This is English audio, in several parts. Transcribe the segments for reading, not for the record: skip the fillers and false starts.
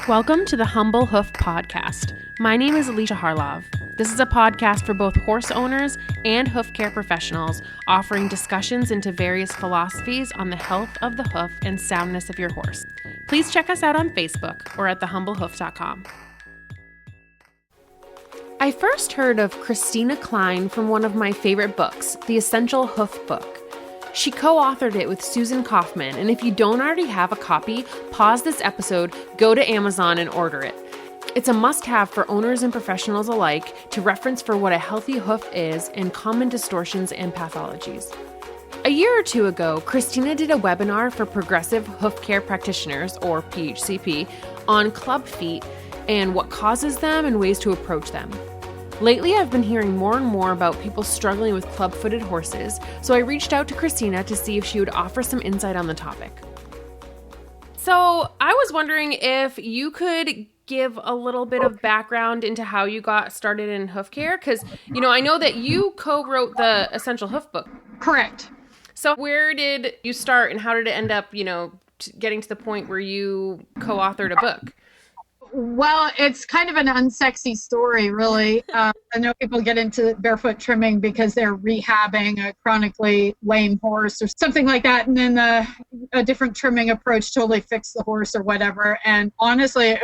Welcome to the Humble Hoof podcast. My name is Alicia Harlov. This is a podcast for both horse owners and hoof care professionals, offering discussions into various philosophies on the health of the hoof and soundness of your horse. Please check us out on Facebook or at thehumblehoof.com. I first heard of Christina Cline from one of my favorite books, The Essential Hoof Book. She co-authored it with Susan Kaufman, and if you don't already have a copy, pause this episode, go to Amazon and order it. It's a must-have for owners and professionals alike to reference for what a healthy hoof is and common distortions and pathologies. A year or two ago, Christina did a webinar for progressive hoof care practitioners, or PHCP, on club feet and what causes them and ways to approach them. Lately, I've been hearing more and more about people struggling with club-footed horses, so I reached out to Christina to see if she would offer some insight on the topic. So I was wondering if you could give a little bit of background into how you got started in hoof care, because, I know that you co-wrote the Essential Hoof Book. Correct. So where did you start and how did it end up, getting to the point where you co-authored a book? Well, it's kind of an unsexy story, really. I know people get into barefoot trimming because they're rehabbing a chronically lame horse or something like that. And then a different trimming approach totally fixed the horse or whatever. And honestly,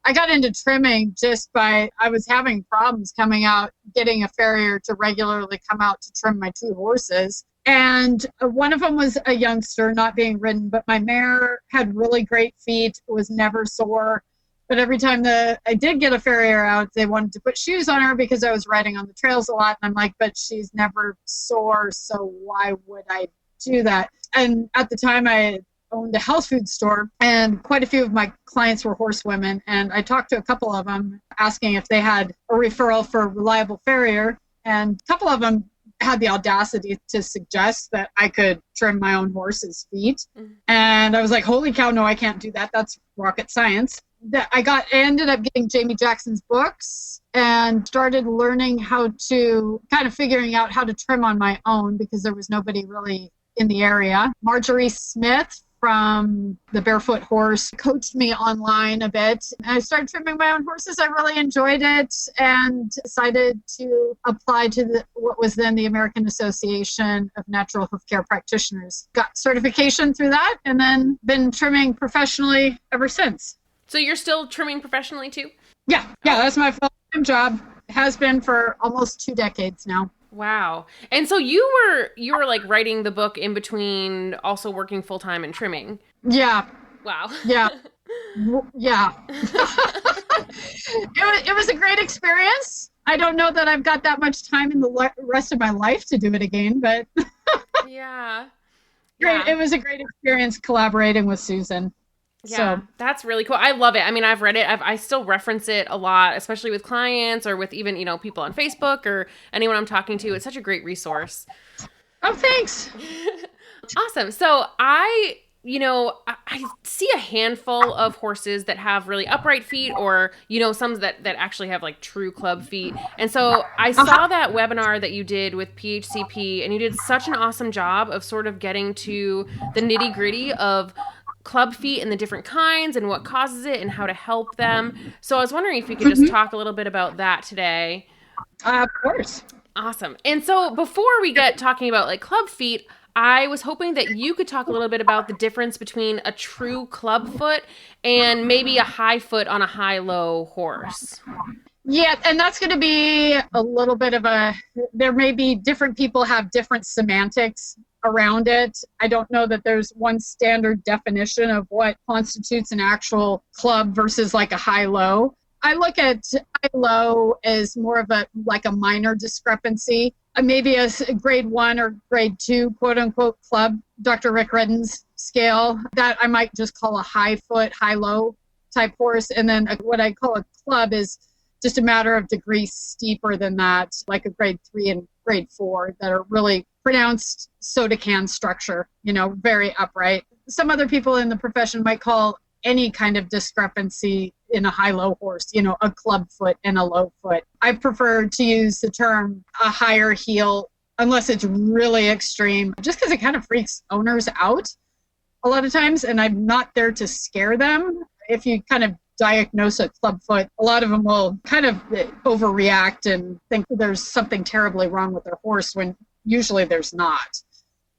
I got into trimming I was having problems coming out, getting a farrier to regularly come out to trim my two horses. And one of them was a youngster not being ridden, but my mare had really great feet, was never sore. But every time I did get a farrier out, they wanted to put shoes on her because I was riding on the trails a lot. And I'm like, but she's never sore, so why would I do that? And at the time, I owned a health food store, and quite a few of my clients were horsewomen. And I talked to a couple of them, asking if they had a referral for a reliable farrier. And a couple of them had the audacity to suggest that I could trim my own horse's feet. Mm-hmm. And I was like, holy cow, no, I can't do that. That's rocket science. I ended up getting Jamie Jackson's books and started learning figuring out how to trim on my own because there was nobody really in the area. Marjorie Smith from The Barefoot Horse coached me online a bit. And I started trimming my own horses. I really enjoyed it and decided to apply to what was then the American Association of Natural Hoof Care Practitioners. Got certification through that and then been trimming professionally ever since. So you're still trimming professionally too? Yeah, that's my full-time job. It has been for almost 2 decades now. Wow. And so you were like writing the book in between also working full-time and trimming. Yeah. Wow. Yeah. Yeah. It was a great experience. I don't know that I've got that much time in the rest of my life to do it again, but yeah. Great. It was a great experience collaborating with Susan. Yeah, so that's really cool. I love it. I mean, I've read it. I still reference it a lot, especially with clients or with even, people on Facebook or anyone I'm talking to. It's such a great resource. Oh, thanks. Awesome. So I see a handful of horses that have really upright feet or, some that actually have like true club feet. And so I saw that webinar that you did with PHCP and you did such an awesome job of sort of getting to the nitty gritty of club feet and the different kinds and what causes it and how to help them. So I was wondering if you could just talk a little bit about that today. Of course. Awesome. And so before we get talking about like club feet, I was hoping that you could talk a little bit about the difference between a true club foot and maybe a high foot on a high-low horse. Yeah, and that's going to be a little bit of there may be different people have different semantics around it. I don't know that there's one standard definition of what constitutes an actual club versus like a high-low. I look at high-low as more of a minor discrepancy. Maybe a grade 1 or grade 2, quote-unquote, club, Dr. Rick Redden's scale, that I might just call a high-foot, high-low type horse. And then what I call a club is just a matter of degrees steeper than that, like a grade 3 and grade 4 that are really pronounced soda can structure, very upright. Some other people in the profession might call any kind of discrepancy in a high-low horse, a club foot and a low foot. I prefer to use the term a higher heel unless it's really extreme, just because it kind of freaks owners out a lot of times, and I'm not there to scare them. If you kind of diagnose a clubfoot, a lot of them will kind of overreact and think there's something terribly wrong with their horse when usually there's not.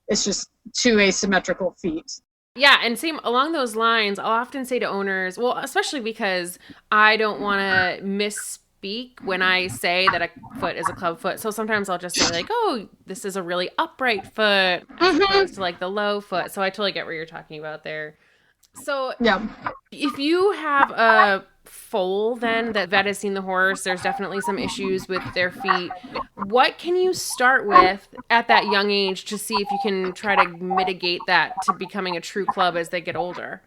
It's just two asymmetrical feet. Yeah, and same along those lines, I'll often say to owners, well, especially because I don't want to misspeak when I say that a foot is a club foot. So sometimes I'll just say like, oh, this is a really upright foot as opposed to like the low foot. So I totally get what you're talking about there. So yeah, if you have a foal then that vet has seen the horse, there's definitely some issues with their feet. What can you start with at that young age to see if you can try to mitigate that to becoming a true club as they get older?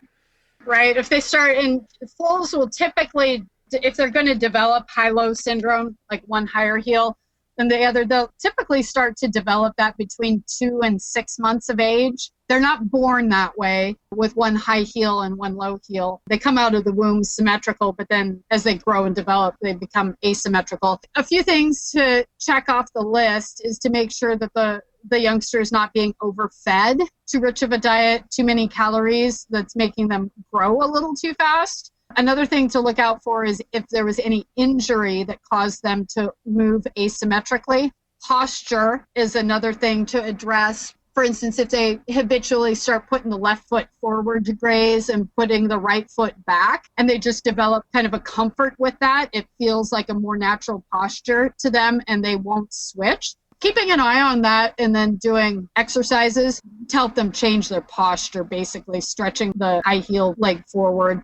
Right. If they start in, foals will typically, if they're going to develop high-low syndrome, like one higher heel than the other, they'll typically start to develop that between 2 and 6 months of age. They're not born that way with one high heel and one low heel. They come out of the womb symmetrical, but then as they grow and develop, they become asymmetrical. A few things to check off the list is to make sure that the youngster is not being overfed, too rich of a diet, too many calories that's making them grow a little too fast. Another thing to look out for is if there was any injury that caused them to move asymmetrically. Posture is another thing to address. For instance, if they habitually start putting the left foot forward to graze and putting the right foot back, and they just develop kind of a comfort with that, it feels like a more natural posture to them and they won't switch. Keeping an eye on that and then doing exercises to help them change their posture, basically stretching the high heel leg forward.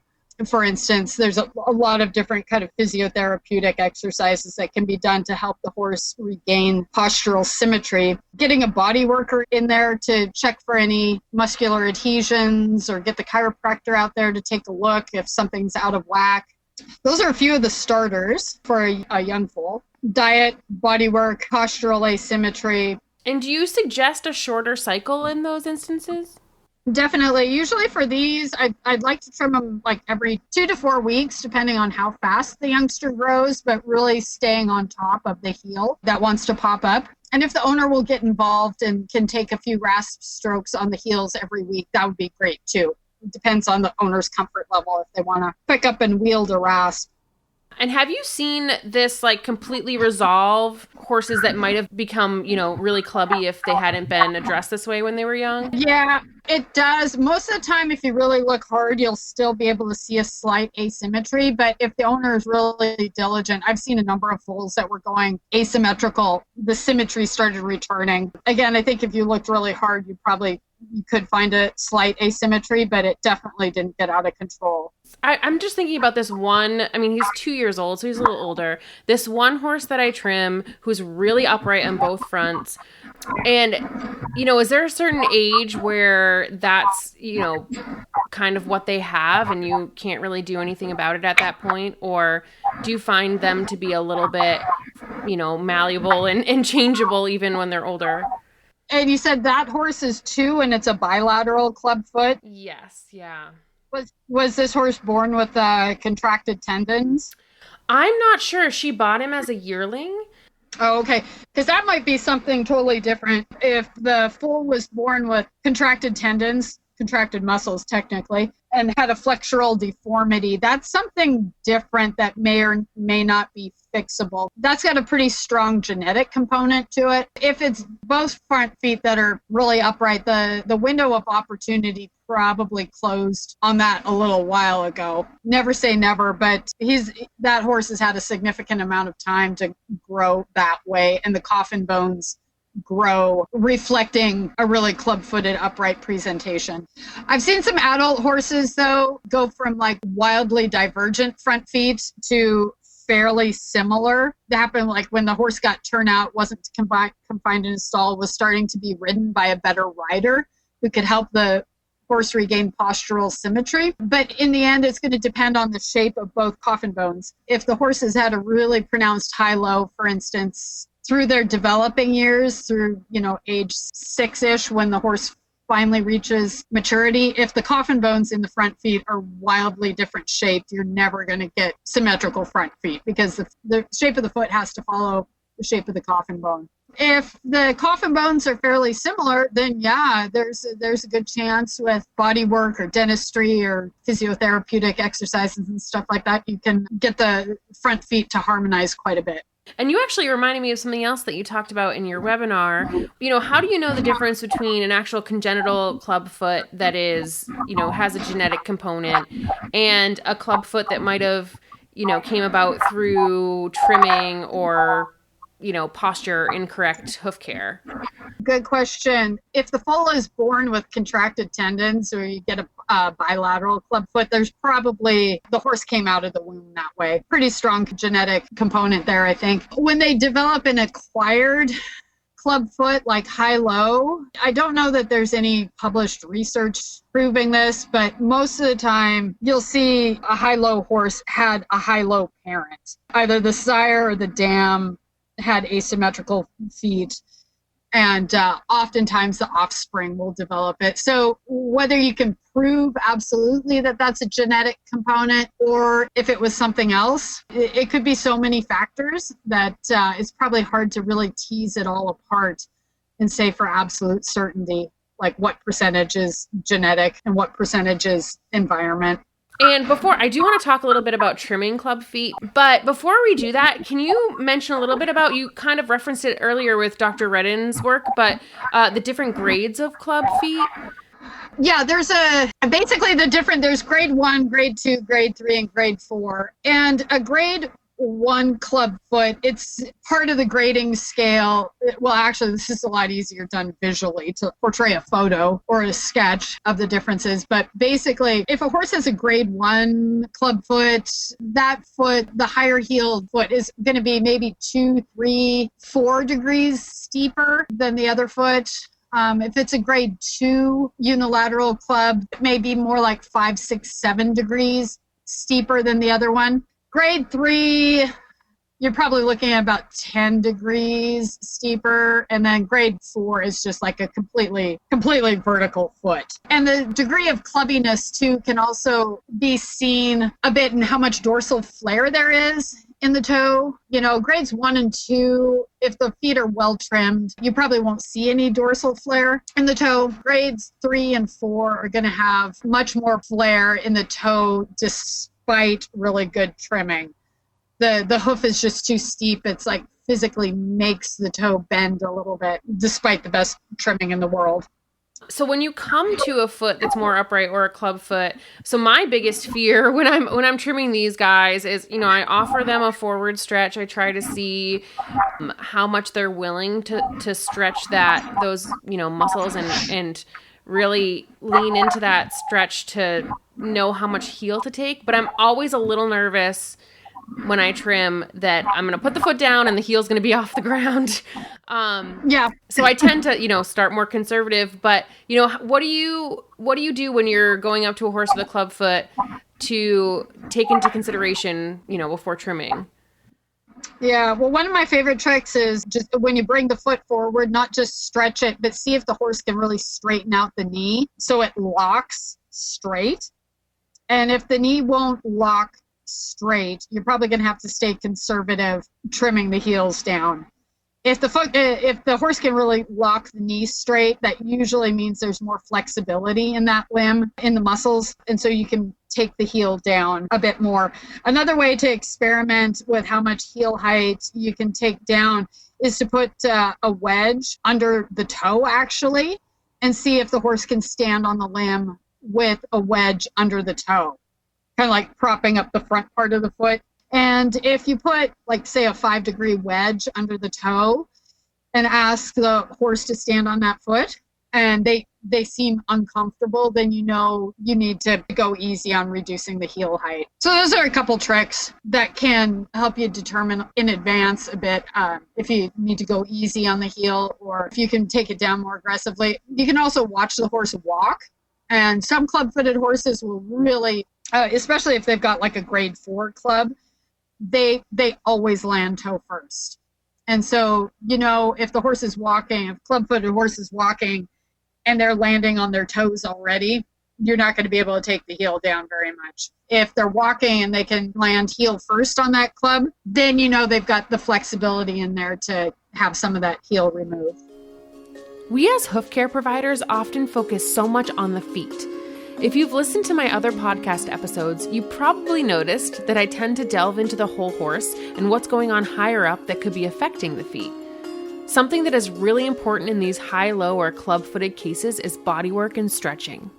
For instance, there's a lot of different kind of physiotherapeutic exercises that can be done to help the horse regain postural symmetry. Getting a body worker in there to check for any muscular adhesions or get the chiropractor out there to take a look if something's out of whack. Those are a few of the starters for a young foal. Diet, body work, postural asymmetry. And do you suggest a shorter cycle in those instances? Definitely. Usually for these, I'd like to trim them like every 2 to 4 weeks, depending on how fast the youngster grows, but really staying on top of the heel that wants to pop up. And if the owner will get involved and can take a few rasp strokes on the heels every week, that would be great too. It depends on the owner's comfort level if they want to pick up and wield a rasp. And have you seen this like completely resolve horses that might have become, really clubby if they hadn't been addressed this way when they were young? Yeah, it does. Most of the time, if you really look hard, you'll still be able to see a slight asymmetry. But if the owner is really diligent, I've seen a number of foals that were going asymmetrical. The symmetry started returning. Again, I think if you looked really hard, you could find a slight asymmetry, but it definitely didn't get out of control. I'm just thinking about this one. I mean, he's 2 years old, so he's a little older. This one horse that I trim who's really upright on both fronts. And, is there a certain age where that's, kind of what they have and you can't really do anything about it at that point? Or do you find them to be a little bit, malleable and changeable even when they're older? And you said that horse is 2 and it's a bilateral club foot? Yes, yeah. Was this horse born with contracted tendons? I'm not sure. She bought him as a yearling. Oh, okay. Because that might be something totally different. If the foal was born with contracted tendons, contracted muscles technically, and had a flexural deformity, that's something different that may or may not be fixable. That's got a pretty strong genetic component to it. If it's both front feet that are really upright, the window of opportunity probably closed on that a little while ago. Never say never, but that horse has had a significant amount of time to grow that way, and the coffin bones grow, reflecting a really club-footed upright presentation. I've seen some adult horses, though, go from like wildly divergent front feet to fairly similar. That happened like when the horse got turnout, wasn't confined in a stall, was starting to be ridden by a better rider who could help the horse regain postural symmetry. But in the end, it's going to depend on the shape of both coffin bones. If the horse has had a really pronounced high-low, for instance, through their developing years, through, age 6-ish, when the horse finally reaches maturity, if the coffin bones in the front feet are wildly different shaped, you're never going to get symmetrical front feet because the shape of the foot has to follow the shape of the coffin bone. If the coffin bones are fairly similar, then yeah, there's a good chance with body work or dentistry or physiotherapeutic exercises and stuff like that, you can get the front feet to harmonize quite a bit. And you actually reminded me of something else that you talked about in your webinar. How do you know the difference between an actual congenital club foot that is, has a genetic component and a club foot that might have, came about through trimming or, posture incorrect hoof care? Good question. If the foal is born with contracted tendons or you get a bilateral club foot, there's probably the horse came out of the womb that way. Pretty strong genetic component there, I think. When they develop an acquired club foot like high-low, I don't know that there's any published research proving this, but most of the time you'll see a high-low horse had a high-low parent. Either the sire or the dam had asymmetrical feet. And oftentimes the offspring will develop it. So whether you can prove absolutely that that's a genetic component or if it was something else, it could be so many factors that it's probably hard to really tease it all apart and say for absolute certainty, like what percentage is genetic and what percentage is environment. And I do want to talk a little bit about trimming club feet, but before we do that, can you mention a little bit about, you kind of referenced it earlier with Dr. Redden's work, but the different grades of club feet? Yeah, there's there's grade 1, grade 2, grade 3, and grade 4. And a grade 1 club foot, it's part of the grading scale. Well, actually, this is a lot easier done visually to portray a photo or a sketch of the differences. But basically, if a horse has a grade 1 club foot, that foot, the higher heeled foot, is going to be maybe 2, 3, 4 degrees steeper than the other foot. If it's a grade 2 unilateral club, it may be more like 5, 6, 7 degrees steeper than the other one. Grade 3, you're probably looking at about 10 degrees steeper. And then grade 4 is just like a completely vertical foot. And the degree of clubbiness, too, can also be seen a bit in how much dorsal flare there is in the toe. Grades 1 and 2, if the feet are well trimmed, you probably won't see any dorsal flare in the toe. Grades 3 and 4 are going to have much more flare in the toe despite really good trimming. The hoof is just too steep. It's like physically makes the toe bend a little bit despite the best trimming in the world. So when you come to a foot that's more upright or a club foot, so my biggest fear when I'm trimming these guys is, I offer them a forward stretch. I try to see how much they're willing to stretch those muscles and really lean into that stretch to know how much heel to take. But I'm always a little nervous when I trim that I'm going to put the foot down and the heel's going to be off the ground. So I tend to, start more conservative, but what do you do when you're going up to a horse with a club foot to take into consideration, before trimming? Yeah, well, one of my favorite tricks is just when you bring the foot forward, not just stretch it, but see if the horse can really straighten out the knee so it locks straight. And if the knee won't lock straight, you're probably going to have to stay conservative trimming the heels down. If the horse can really lock the knee straight, that usually means there's more flexibility in that limb, in the muscles, and so you can take the heel down a bit more. Another way to experiment with how much heel height you can take down is to put a wedge under the toe, actually, and see if the horse can stand on the limb with a wedge under the toe, kind of like propping up the front part of the foot. And if you put, like, say, a 5-degree wedge under the toe and ask the horse to stand on that foot, and they seem uncomfortable, then you need to go easy on reducing the heel height. So those are a couple tricks that can help you determine in advance a bit if you need to go easy on the heel or if you can take it down more aggressively. You can also watch the horse walk. And some club-footed horses will really, especially if they've got like a grade 4 club, they always land toe first. And so, if the horse is walking, if club-footed horse is walking and they're landing on their toes already, you're not going to be able to take the heel down very much. If they're walking and they can land heel first on that club, then they've got the flexibility in there to have some of that heel removed. We as hoof care providers often focus so much on the feet. If you've listened to my other podcast episodes, you probably noticed that I tend to delve into the whole horse and what's going on higher up that could be affecting the feet. Something that is really important in these high-low or club-footed cases is bodywork and stretching.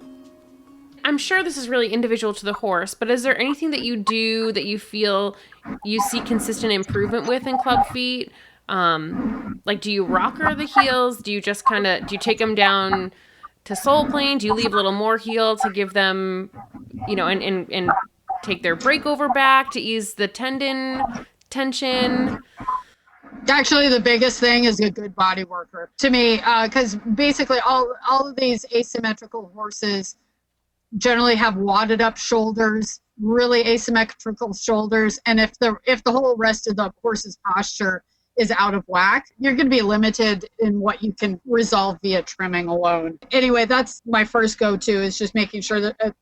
I'm sure this is really individual to the horse, but is there anything that you do that you feel you see consistent improvement with in club feet? Like, do you rocker the heels? Do you just do you take them down to sole plane? Do you leave a little more heel to give them, and take their breakover back to ease the tendon tension? Actually, the biggest thing is a good body worker to me, because basically all of these asymmetrical horses generally have wadded up shoulders, really asymmetrical shoulders, and if the whole rest of the horse's posture is out of whack, you're going to be limited in what you can resolve via trimming alone. Anyway, that's my first go-to, is just making sure that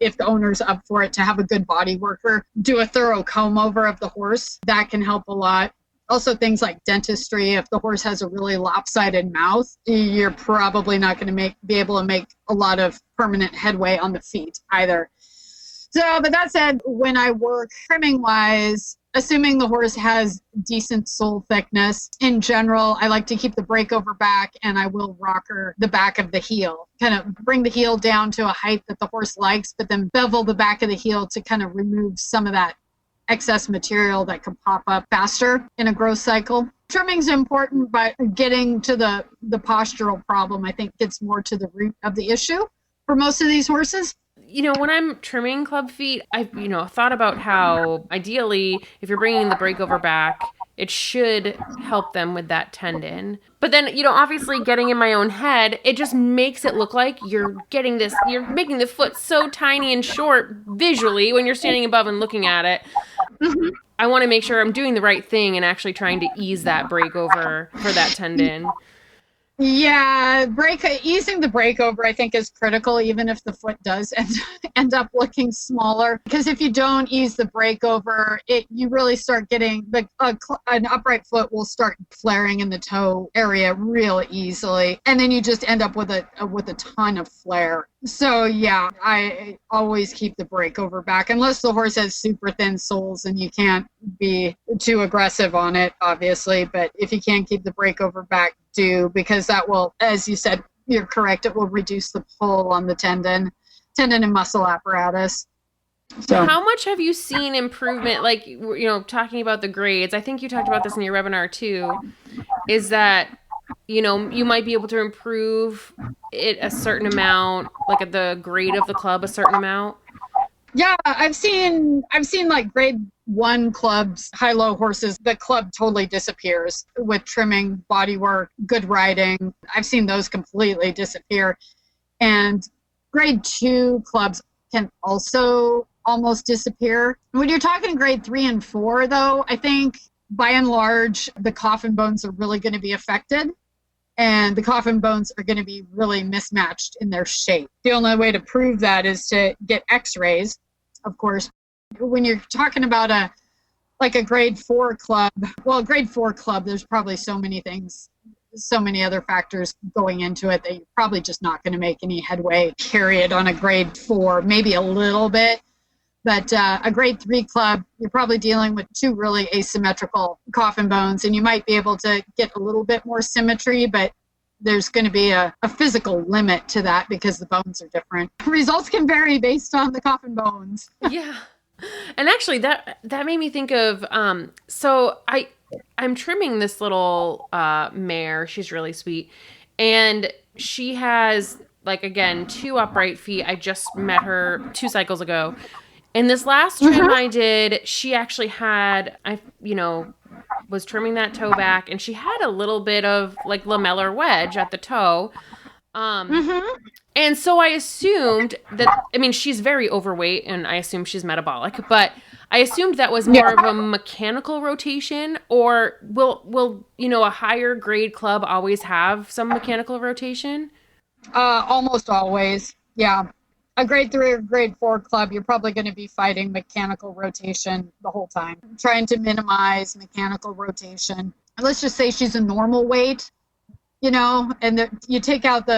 if the owner's up for it, to have a good body worker, do a thorough comb over of the horse. That can help a lot. Also, things like dentistry. If the horse has a really lopsided mouth, you're probably not going to be able to make a lot of permanent headway on the feet either. So, but that said, when I work trimming-wise, assuming the horse has decent sole thickness, in general, I like to keep the breakover back, and I will rocker the back of the heel. Kind of bring the heel down to a height that the horse likes, but then bevel the back of the heel to kind of remove some of that excess material that can pop up faster in a growth cycle. Trimming's important, but getting to the postural problem, I think, gets more to the root of the issue for most of these horses. When I'm trimming club feet, I've, thought about how ideally, if you're bringing the breakover back, it should help them with that tendon. But then, obviously getting in my own head, it just makes it look like you're making the foot so tiny and short visually when you're standing above and looking at it. Mm-hmm. I want to make sure I'm doing the right thing and actually trying to ease that breakover for that tendon. Yeah, easing the breakover, I think, is critical, even if the foot does end up looking smaller. Because if you don't ease the breakover, you really start getting an upright foot will start flaring in the toe area real easily, and then you just end up with a ton of flare. So yeah, I always keep the breakover back, unless the horse has super thin soles and you can't be too aggressive on it, obviously. But if you can't keep the breakover back, because that will, as you said, you're correct, it will reduce the pull on the tendon and muscle apparatus. So how much have you seen improvement, like, talking about the grades? I think you talked about this in your webinar too, is that you might be able to improve it a certain amount, like at the grade of the club a certain amount? Yeah, I've seen like grade 1 clubs, high-low horses, the club totally disappears with trimming, body work, good riding. I've seen those completely disappear. And grade 2 clubs can also almost disappear. When you're talking grade 3 and 4, though, I think by and large, the coffin bones are really going to be affected. And the coffin bones are going to be really mismatched in their shape. The only way to prove that is to get x-rays, of course. When you're talking about a grade 4 club, there's probably so many things, so many other factors going into it that you're probably just not going to make any headway carry it on a grade 4, maybe a little bit. But a grade 3 club, you're probably dealing with 2 really asymmetrical coffin bones, and you might be able to get a little bit more symmetry, but there's going to be a physical limit to that because the bones are different. Results can vary based on the coffin bones. Yeah. And actually that made me think of, so I'm trimming this little mare. She's really sweet. And she has, like, again, 2 upright feet. I just met her 2 cycles ago. And this last trim I did, she actually had, was trimming that toe back, and she had a little bit of, like, lamellar wedge at the toe. And so I assumed that, she's very overweight, and I assume she's metabolic, but I assumed that was more of a mechanical rotation, or will a higher grade club always have some mechanical rotation? Almost always. Yeah. A grade 3 or grade 4 club, you're probably going to be fighting mechanical rotation the whole time, trying to minimize mechanical rotation. And let's just say she's a normal weight, and you take out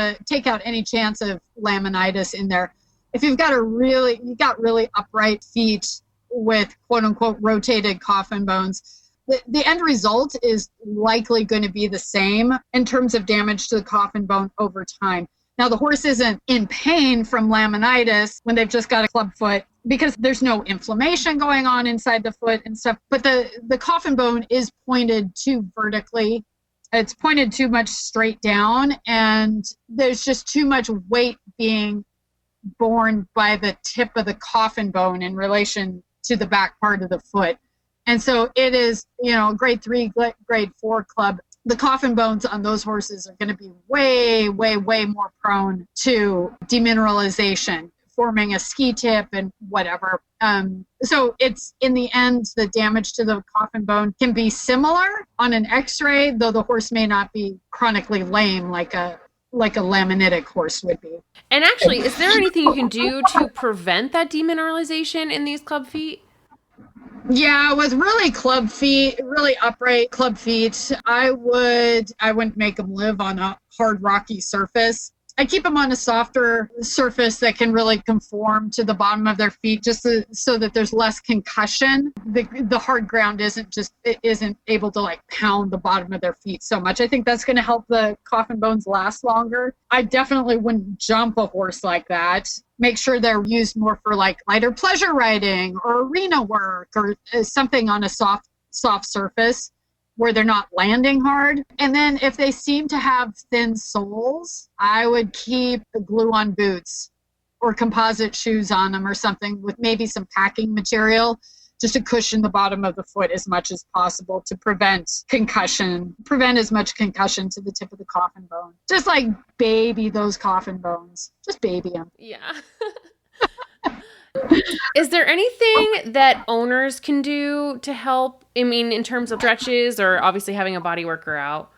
any chance of laminitis in there. If you got really upright feet with quote unquote rotated coffin bones, the end result is likely going to be the same in terms of damage to the coffin bone over time. Now, the horse isn't in pain from laminitis when they've just got a club foot because there's no inflammation going on inside the foot and stuff, but the coffin bone is pointed too vertically. It's pointed too much straight down, and there's just too much weight being borne by the tip of the coffin bone in relation to the back part of the foot. And so it is, grade 3, grade 4 club. The coffin bones on those horses are going to be way, way, way more prone to demineralization, forming a ski tip and whatever. So it's, in the end, the damage to the coffin bone can be similar on an x-ray, though the horse may not be chronically lame like a laminitic horse would be. And actually, is there anything you can do to prevent that demineralization in these club feet? Yeah, with really club feet, really upright club feet, I wouldn't make them live on a hard rocky surface. I keep them on a softer surface that can really conform to the bottom of their feet, just so that there's less concussion. The hard ground isn't able to pound the bottom of their feet so much. I think that's going to help the coffin bones last longer. I definitely wouldn't jump a horse like that. Make sure they're used more for lighter pleasure riding or arena work or something on a soft surface where they're not landing hard. And then if they seem to have thin soles, I would keep glue-on boots or composite shoes on them or something with maybe some packing material just to cushion the bottom of the foot as much as possible to prevent as much concussion to the tip of the coffin bone. Just baby those coffin bones. Just baby them. Yeah. Is there anything that owners can do to help? I mean, in terms of stretches or obviously having a body worker out?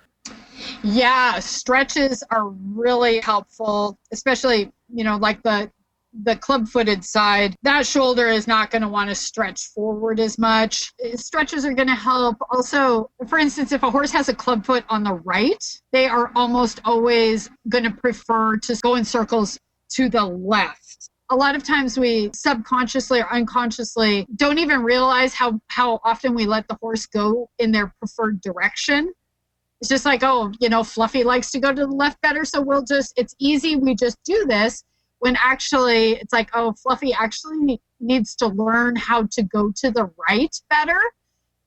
Yeah, stretches are really helpful, especially, the club-footed side. That shoulder is not going to want to stretch forward as much. Stretches are going to help. Also, for instance, if a horse has a club foot on the right, they are almost always going to prefer to go in circles to the left. A lot of times we subconsciously or unconsciously don't even realize how often we let the horse go in their preferred direction. It's just Fluffy likes to go to the left better, so it's easy, we just do this, when actually it's Fluffy actually needs to learn how to go to the right better.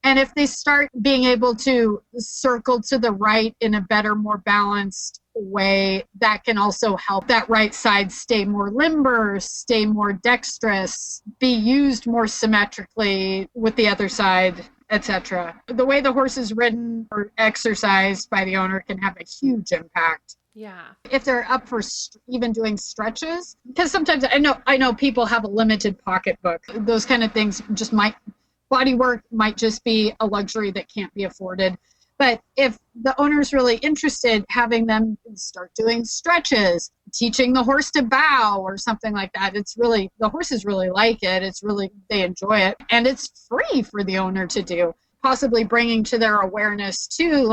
And if they start being able to circle to the right in a better, more balanced way, that can also help that right side stay more limber, stay more dexterous, be used more symmetrically with the other side, etc. The way the horse is ridden or exercised by the owner can have a huge impact. Yeah. If they're up for even doing stretches, because sometimes I know people have a limited pocketbook. Those kind of things body work might just be a luxury that can't be afforded. But if the owner's really interested, having them start doing stretches, teaching the horse to bow or something like that, the horses really like it. They enjoy it. And it's free for the owner to do. Possibly bringing to their awareness too,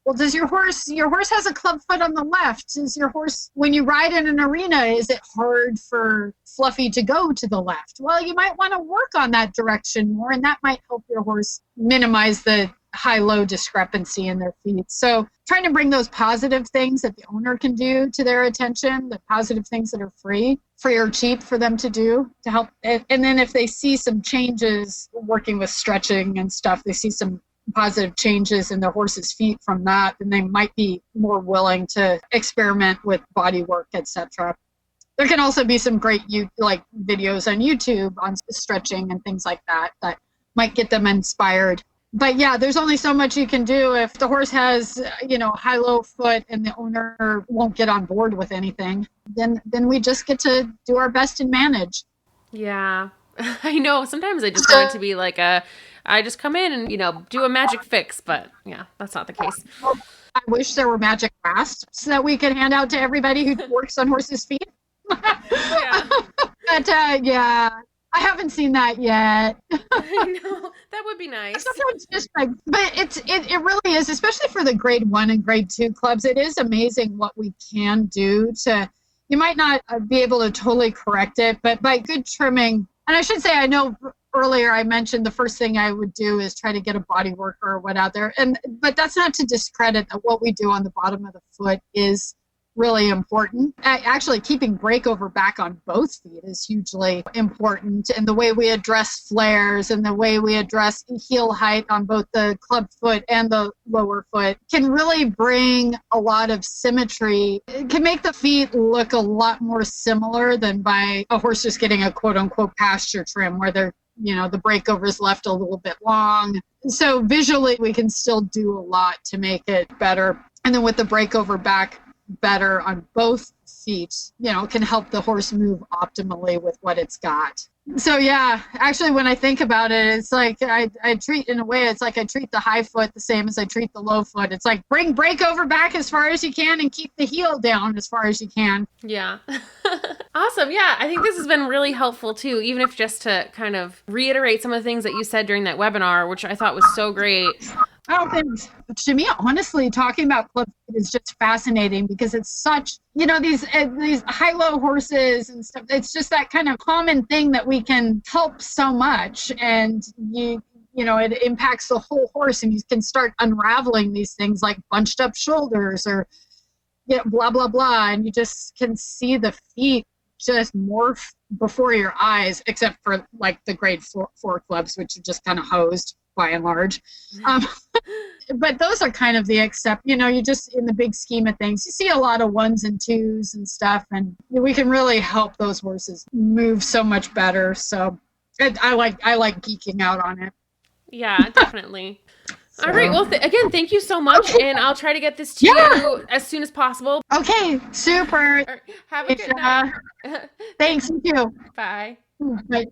well, does your horse has a club foot on the left? Does your horse, when you ride in an arena, is it hard for Fluffy to go to the left? Well, you might want to work on that direction more, and that might help your horse minimize the high-low discrepancy in their feet. So trying to bring those positive things that the owner can do to their attention, the positive things that are free or cheap for them to do to help. And then if they see some changes working with stretching and stuff, they see some positive changes in their horse's feet from that, then they might be more willing to experiment with body work, etc. There can also be some great videos on YouTube on stretching and things like that might get them inspired. But yeah, there's only so much you can do if the horse has, high-low foot and the owner won't get on board with anything. Then we just get to do our best and manage. Yeah. I know. Sometimes I just want it to be I just come in and, do a magic fix, but yeah, that's not the case. I wish there were magic rasps that we could hand out to everybody who works on horses' feet. Yeah. But yeah, I haven't seen that yet. I know. That would be nice. Sometimes just like, but it really is, especially for the grade 1 and grade 2 clubs. It is amazing what we can do to. You might not be able to totally correct it, but by good trimming, and I should say, I know earlier I mentioned the first thing I would do is try to get a body worker or what out there, but that's not to discredit that what we do on the bottom of the foot is really important. Actually, keeping breakover back on both feet is hugely important. And the way we address flares and the way we address heel height on both the club foot and the lower foot can really bring a lot of symmetry. It can make the feet look a lot more similar than by a horse just getting a quote unquote pasture trim where they're, the breakover is left a little bit long. So visually, we can still do a lot to make it better. And then with the breakover back better on both feet, can help the horse move optimally with what it's got. So yeah, actually when I think about it, it's like I treat, in a way, it's like I treat the high foot the same as I treat the low foot. It's like bring breakover back as far as you can and keep the heel down as far as you can. Yeah. Awesome. Yeah, I think this has been really helpful too, even if just to kind of reiterate some of the things that you said during that webinar, which I thought was so great. Oh, thanks. To me, honestly, talking about club feet is just fascinating because it's such, these high-low horses and stuff. It's just that kind of common thing that we can help so much, and it impacts the whole horse, and you can start unraveling these things like bunched up shoulders or blah blah blah, and you just can see the feet just morph before your eyes, except for like the grade 4 clubs, which are just kind of hosed by and large. But those are kind of the you just, in the big scheme of things, you see a lot of 1s and 2s and stuff, and we can really help those horses move so much better. So I like geeking out on it. Yeah, definitely. So. All right. Well, again, thank you so much. Okay. And I'll try to get this to you as soon as possible. Okay. Super. Right, have a good night. Thanks. You too. Bye. Bye.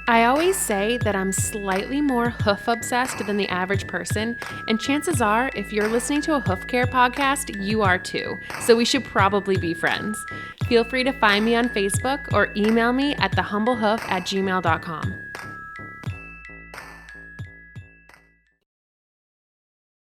I always say that I'm slightly more hoof obsessed than the average person, and chances are, if you're listening to a hoof care podcast, you are too. So we should probably be friends. Feel free to find me on Facebook or email me at thehumblehoof@gmail.com.